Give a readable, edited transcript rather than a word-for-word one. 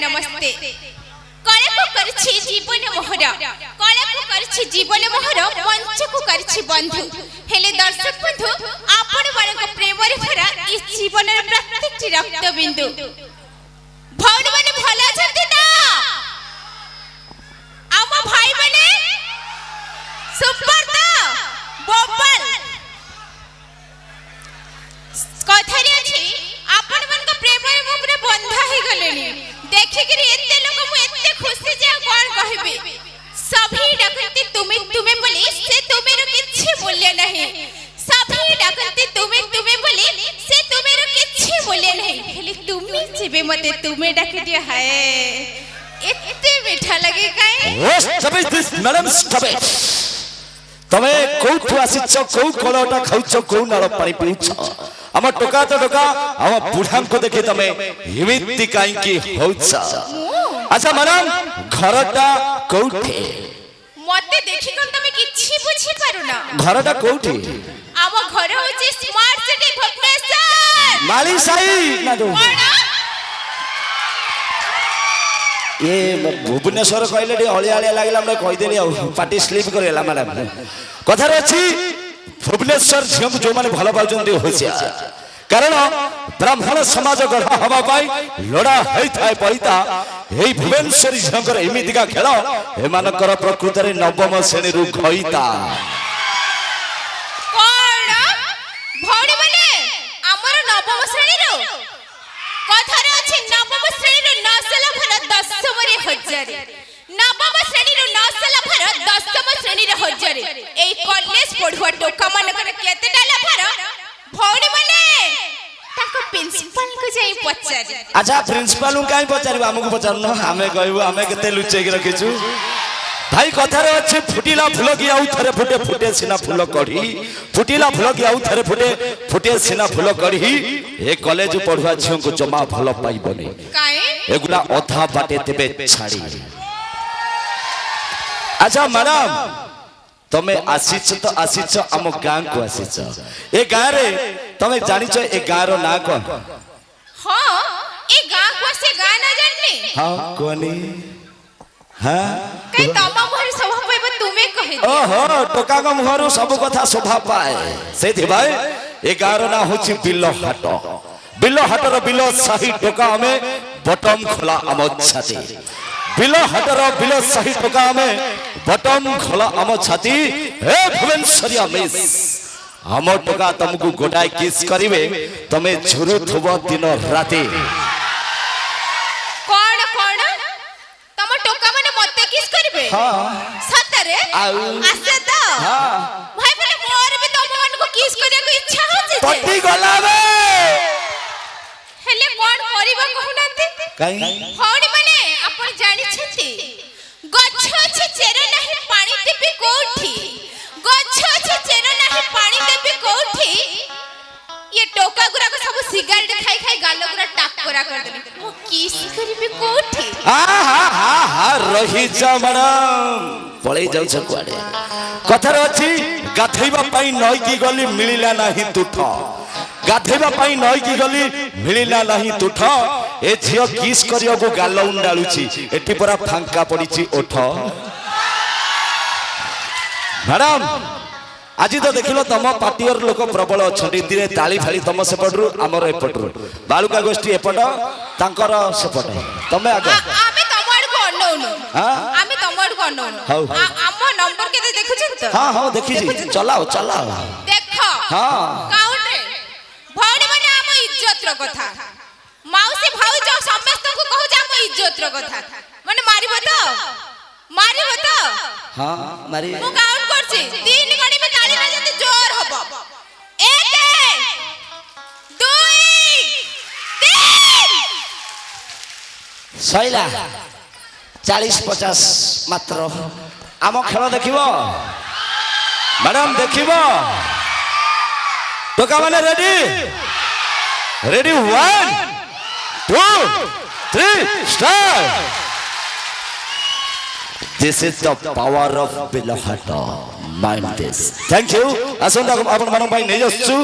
नमस्ते कला को करछि जीवन मोहर कला को करछि जीवन मोहर पंच को करछि बंधु हेले दर्शक बंधु आपण मानक प्रेम रे भरा इ जीवन रे प्रत्येक रक्त बिंदु भौन माने भला छथि ना आम भाई माने सुपर दा बोबल कथारे अछि आपण मानक प्रेम रे मो पूरा बंधा हे गलेनी देखि कि एते लोग मु एते खुशी जे कोन कहबे सभी डाकते तुम्हें बोले से तुम्हेरो किछि बोले नहीं सभी डाकते तुम्हें बोले से तुम्हेरो किछि बोले नहीं हेले तुम्ही जेबे मते तुम्हें डाके दिया हाय एते मीठा लगे काए stop it this madam stop it तमे कोठु आसीछ को कलटा खाउछ को नाळ पानी पीउछ हम टोका तो टोका हम बुढ़ाम को देखे तमे हिमिति काई की होछ अच्छा मैडम घरटा कोठे मते देखि कोन तमे किछि बुझी पारु ना घरटा कोठे आम घर होची स्मार्ट सिटी भुवनेश्वर माली साई ना जो ये भुवनेश्वर कहले डी हलिया हलिया लागला हमरे कहि देली आ पार्टी स्लिप करेला मैडम कथा रे अछि भुवनेश्वर झियम जो माने भलो पाउचंदी होसिया कारण ब्राह्मण समाज गढ़ा हवा पाई लोड़ा हेई थाए पइता एई भुवनेश्वर झियकर एमितिका खेल ए मानकर प्रकृति रे नवम श्रेणी रु खइता कोन भौणी माने हमर नवम श्रेणी रु कथा रे अछि नवम श्रेणी रु नसल भर 10 रे हजार नवम श्रेणी रु नसल भर 10 श्रेणी रे हजार एई कॉलेज पढुआ टोका मानकर केते डाला भर भौणी माने ताको प्रिंसिपल को जाई पचारी अच्छा प्रिंसिपल उ काई पचारिबा हमकु पचारनो हमें कहबो हमें केते लुचै के रखिछु भाई कथा रे अछि फुटिला फूल की आउ थरे फुटे फुटे सिना फूल कढी फुटिला फूल की आउ थरे फुटे फुटे सिना फूल कढी ए कॉलेज पढुआ छियो को जमा भलो पाइबनी काए एगुला अधा बाटे तेबे छाड़ी अच्छा मैडम तमे आसीछ तो आसीछ हम गां को आसीछ ए गां रे तमे जानिछ ए गां रो ना कोन हां ए गां को से गां ना जाननी हां कोनी हां कई तमा मोहर स्वभाव पाइबो तुमे कहि दे ओहो टोका को मुहरु सब कथा शोभा पाए सेथि भाई ए गां रो ना होछि बिल्लो हाट रो बिल्लो सही टोका हमें बटम खोला हम छाती बिलो हटरो बिलो सही टोका में बटम खोला आम छाती हे भुवनेश्वरिया मिस हम टोका तुमको गोटाए किस करिवे तमे झुरु थुबो दिन राती कोन तम टोका माने मते किस करिवे हां सतरे आसे तो हां भाई बोले मोर भी तुम मन को किस करे को इच्छा होछि पट्टी गला बे हेले कोन करिबा कहनाते काई भौणी माने आपण जानि छथि गछ अछि चेर नाही पानी देबे कोठी गछ अछि चेर नाही पानी देबे कोठी ये टोका गुरा को सब सिगरेट खाई खाई गालो गुरा टाकरा कर देले मो किस करिबे कोठी हा रही जा मैडम पळै जाउ छ कुआडे कथा रे अछि गाथैबा पई नई की गली मिलिला नाही तुठ गाधेबा पाई नई की गली मिलिला नाही तुठ ए झियो किस करियो को गाल उंडालुची एठी परा फांका पड़ीची ओठ मैडम आज तो देखिलो तम पार्टीर लोक प्रबल अछंती दिने ताली फाली तम सेपटरु हमर एपटरु बालुका गोष्ठी एपट तांकर सेपट तमे आगे आमे तमड़ को अनौनु हां आमे तमड़ को अनौनु हम नंबर केते देखुछन तो हां देखि छी चलाओ देखो हां काउंट रे भौणी माने हम इज्जत रो कथा माउसी भाउज समस्त को कहू जा हम इज्जत रो कथा माने मारिबो तो हां मारी मु काउंट करछि 3 गणी में ताली बजाते जोर हबो 1 2 3 सैला 40-50 मात्र आम खेल देखिबो मैडम देखिबो टोका माने ready 1 2 3 start This is the power of Bilahata. Mind this. Thank you. Asanta आपण मानव भाई नहीं जासु